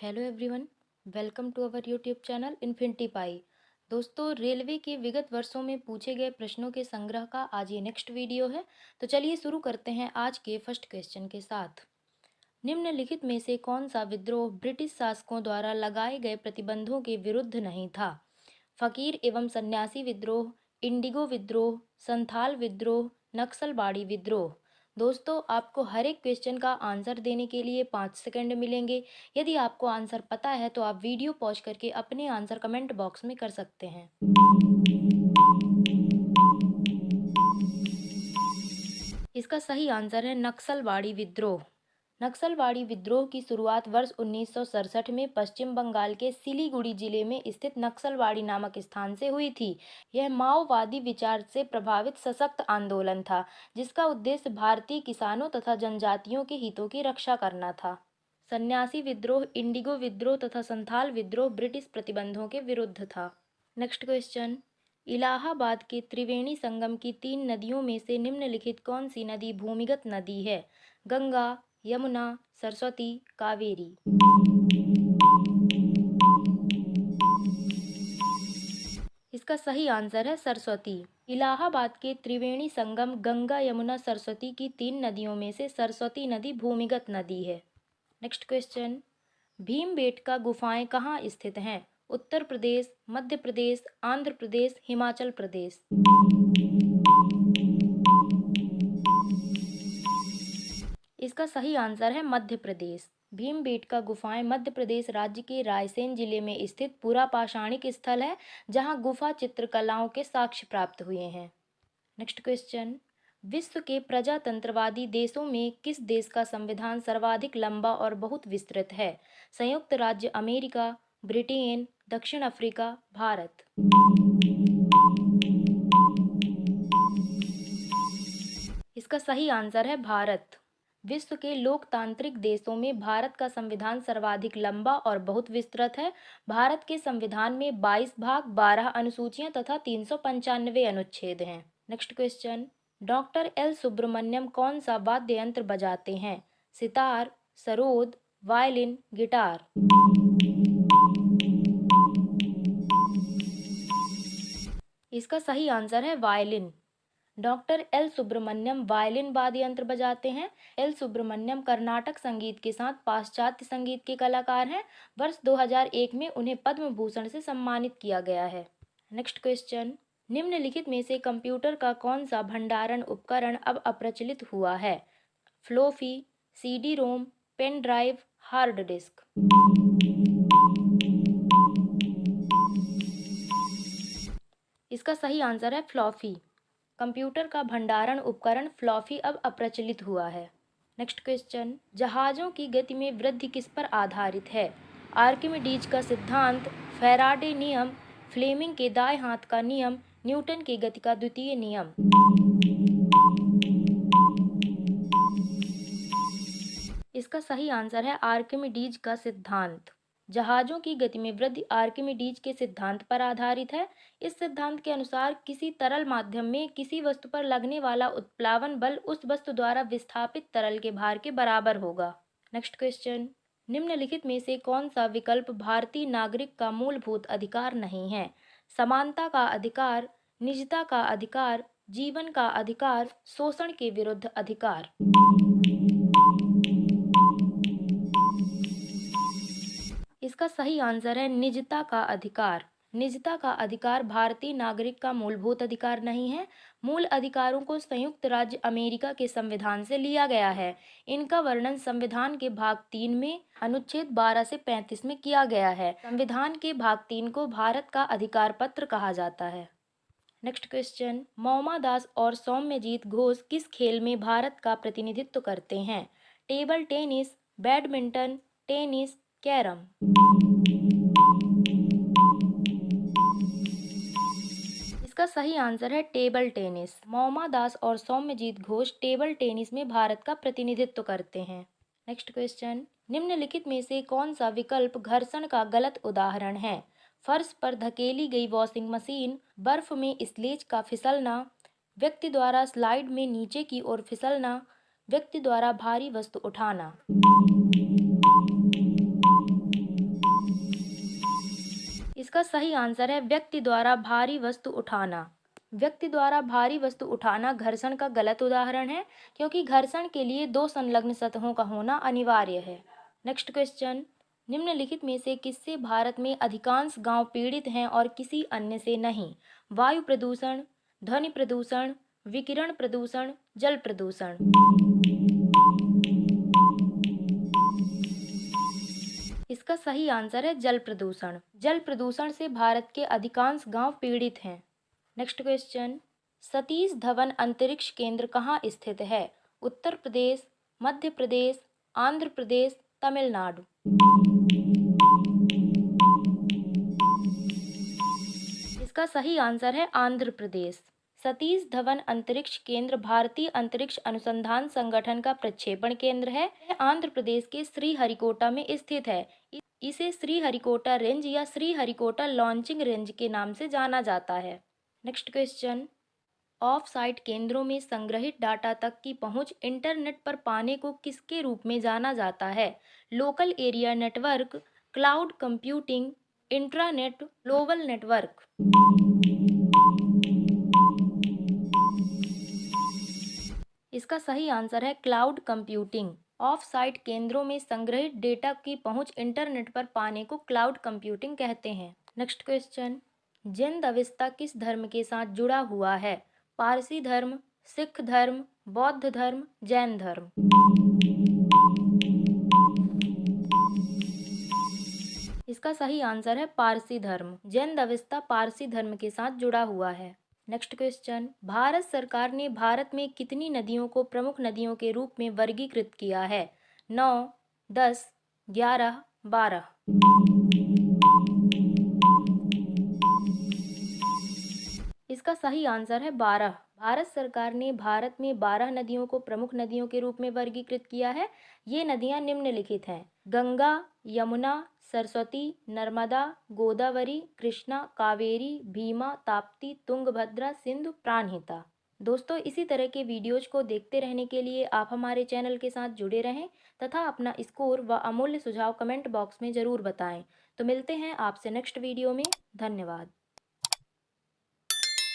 Hello everyone, welcome to our YouTube channel Infinity Pi. दोस्तों, railway के विगत वर्षों में पूछे गए प्रश्नों के संग्रह का आज ये नेक्स्ट वीडियो है। तो चलिए शुरू करते हैं आज के फर्स्ट क्वेश्चन के साथ। निम्नलिखित में से कौन सा विद्रोह ब्रिटिश शासकों द्वारा लगाए गए प्रतिबंधों के विरुद्ध नहीं था? फकीर एवं सन्यासी विद्रोह, इंडिगो विद्रोह, संथाल विद्रोह, नक्सलवाड़ी विद्रोह। दोस्तों, आपको हर एक क्वेश्चन का आंसर देने के लिए 5 सेकंड मिलेंगे। यदि आपको आंसर पता है तो आप वीडियो पॉज करके अपने आंसर कमेंट बॉक्स में कर सकते हैं। इसका सही आंसर है नक्सलवाड़ी विद्रोह। नक्सलवाड़ी विद्रोह की शुरुआत वर्ष 1967 में पश्चिम बंगाल के सिलीगुड़ी जिले में स्थित नक्सलवाड़ी नामक स्थान से हुई थी। यह माओवादी विचार से प्रभावित सशक्त आंदोलन था, जिसका उद्देश्य भारतीय किसानों तथा जनजातियों के हितों की रक्षा करना था। सन्यासी विद्रोह, इंडिगो विद्रोह तथा संथाल विद्रोह ब्रिटिश प्रतिबंधों के विरुद्ध था। नेक्स्ट क्वेश्चन, इलाहाबाद के त्रिवेणी संगम की 3 नदियों में से निम्नलिखित कौन सी नदी भूमिगत नदी है? गंगा, यमुना, सरस्वती, कावेरी। इसका सही आंसर है सरस्वती। इलाहाबाद के त्रिवेणी संगम गंगा, यमुना, सरस्वती की 3 नदियों में से सरस्वती नदी भूमिगत नदी है। नेक्स्ट क्वेश्चन, भीमबेटका गुफाएं कहाँ स्थित हैं? उत्तर प्रदेश, मध्य प्रदेश, आंध्र प्रदेश, हिमाचल प्रदेश। इसका सही आंसर है मध्य प्रदेश। भीमबेटका गुफाएं मध्य प्रदेश राज्य के रायसेन जिले में स्थित पुरापाषाणिक स्थल है, जहां गुफा चित्रकलाओं के साक्ष्य प्राप्त हुए हैं। नेक्स्ट क्वेश्चन, विश्व के प्रजातंत्रवादी देशों में किस देश का संविधान सर्वाधिक लंबा और बहुत विस्तृत है? संयुक्त राज्य अमेरिका, ब्रिटेन, दक्षिण अफ्रीका, भारत। इसका सही आंसर है भारत। विश्व के लोकतांत्रिक देशों में भारत का संविधान सर्वाधिक लंबा और बहुत विस्तृत है। भारत के संविधान में 22 भाग, 12 अनुसूचियां तथा 395 अनुच्छेद हैं। Next question, doctor L Subramaniam कौन सा वाद्य यंत्र बजाते हैं? Sitar, sarod, violin, guitar. इसका सही आंसर है violin. Doctor L Subramaniam violin वाद्य यंत्र बजाते हैं। एल सुब्रमण्यम कर्नाटक संगीत के साथ पाश्चात्य संगीत के कलाकार हैं। वर्ष 2001 में उन्हें पद्म भूषण से सम्मानित किया गया है। नेक्स्ट क्वेश्चन, निम्नलिखित में से कंप्यूटर का कौन सा भंडारण उपकरण अब अप्रचलित हुआ है? Floppy, CD ROM, pen drive, hard disk. इसका सही आंसर है फ्लॉपी। कंप्यूटर का भंडारण उपकरण फ्लॉपी अब अप्रचलित हुआ है। नेक्स्ट क्वेश्चन, जहाज़ों की गति में वृद्धि किस पर आधारित है? आर्किमिडीज का सिद्धांत, फैराडे नियम, फ्लेमिंग के दाएं हाथ का नियम, न्यूटन के गति का द्वितीय नियम। इसका सही आंसर है आर्किमिडीज का सिद्धांत। जहाज़ों की गति में वृद्धि आर्किमिडीज के सिद्धांत पर आधारित है। इस सिद्धांत के अनुसार किसी तरल माध्यम में किसी वस्तु पर लगने वाला उत्प्लावन बल उस वस्तु द्वारा विस्थापित तरल के भार के बराबर होगा। नेक्स्ट क्वेश्चन, निम्नलिखित में से कौन सा विकल्प भारतीय नागरिक का मूलभूत अधिकार नहीं है? समानता का अधिकार, निजता का अधिकार, जीवन का अधिकार, शोषण के विरुद्ध अधिकार। इसका सही आंसर है निजता का अधिकार। निजता का अधिकार भारतीय नागरिक का मूलभूत अधिकार नहीं है। मूल अधिकारों को संयुक्त राज्य अमेरिका के संविधान से लिया गया है। इनका वर्णन संविधान के भाग 3 में अनुच्छेद 12 से 35 में किया गया है। संविधान के भाग 3 को भारत का अधिकार पत्र कहा जाता है। नेक्स्ट क्वेश्चन, मौमा दास और सौम्यजीत घोष किस खेल में भारत का प्रतिनिधित्व करते हैं? Table tennis, badminton, tennis, carrom. इसका सही आंसर है टेबल टेनिस। मौमा दास और सौम्यजीत घोष टेबल टेनिस में भारत का प्रतिनिधित्व करते हैं। नेक्स्ट क्वेश्चन, निम्नलिखित में से कौन सा विकल्प घर्षण का गलत उदाहरण है? फर्श पर धकेली गई वॉशिंग मशीन, बर्फ में स्लेज का फिसलना, व्यक्ति द्वारा स्लाइड में नीचे की ओर फिसलना, व्यक्ति द्वारा भारी वस्तु उठाना। इसका सही आंसर है व्यक्ति द्वारा भारी वस्तु उठाना। व्यक्ति द्वारा भारी वस्तु उठाना घर्षण का गलत उदाहरण है, क्योंकि घर्षण के लिए दो संलग्न सतहों का होना अनिवार्य है। नेक्स्ट क्वेश्चन, निम्नलिखित में से किससे भारत में अधिकांश गांव पीड़ित हैं और किसी अन्य से नहीं? वायु प्रदूषण, ध्वनि प्रदूषण, विकिरण प्रदूषण, जल प्रदूषण। इसका सही आंसर है जल प्रदूषण। जल प्रदूषण से भारत के अधिकांश गांव पीड़ित हैं। नेक्स्ट क्वेश्चन, सतीश धवन अंतरिक्ष केंद्र कहाँ स्थित है? उत्तर प्रदेश, मध्य प्रदेश, आंध्र प्रदेश, तमिलनाडु। इसका सही आंसर है आंध्र प्रदेश। सतीश धवन अंतरिक्ष केंद्र भारतीय अंतरिक्ष अनुसंधान संगठन का प्रक्षेपण केंद्र है। यह आंध्र प्रदेश के श्रीहरिकोटा में स्थित है। इसे श्रीहरिकोटा रेंज या श्रीहरिकोटा लॉन्चिंग रेंज के नाम से जाना जाता है। नेक्स्ट क्वेश्चन, ऑफ साइट केंद्रों में संग्रहित डाटा तक की पहुंच इंटरनेट पर पाने को किसके रूप में जाना जाता है? Local area network, cloud computing, intranet, global network. इसका सही आंसर है क्लाउड कंप्यूटिंग। ऑफ साइट केंद्रों में संग्रहित डेटा की पहुंच इंटरनेट पर पाने को क्लाउड कंप्यूटिंग कहते हैं। नेक्स्ट क्वेश्चन, जैन अवस्था किस धर्म के साथ जुड़ा हुआ है? पारसी धर्म, सिख धर्म, बौद्ध धर्म, जैन धर्म। इसका सही आंसर है पारसी धर्म। जैन अवस्था पारसी धर्म के साथ जुड़ा हुआ है। नेक्स्ट क्वेश्चन, भारत सरकार ने भारत में कितनी नदियों को प्रमुख नदियों के रूप में वर्गीकृत किया है? 9, 10, 11, 12। इसका सही आंसर है 12। भारत सरकार ने भारत में 12 नदियों को प्रमुख नदियों के रूप में वर्गीकृत किया है। ये नदियां निम्नलिखित हैं: गंगा, यमुना, सरस्वती, नर्मदा, गोदावरी, कृष्णा, कावेरी, भीमा, ताप्ती, तुंगभद्रा, सिंधु, प्राणहिता। दोस्तों, इसी तरह के वीडियोज को देखते रहने के लिए आप हमारे चैनल के साथ जुड़े रहें तथा अपना स्कोर व अमूल्य सुझाव कमेंट बॉक्स में ज़रूर बताएं। तो मिलते हैं आपसे नेक्स्ट वीडियो में। धन्यवाद।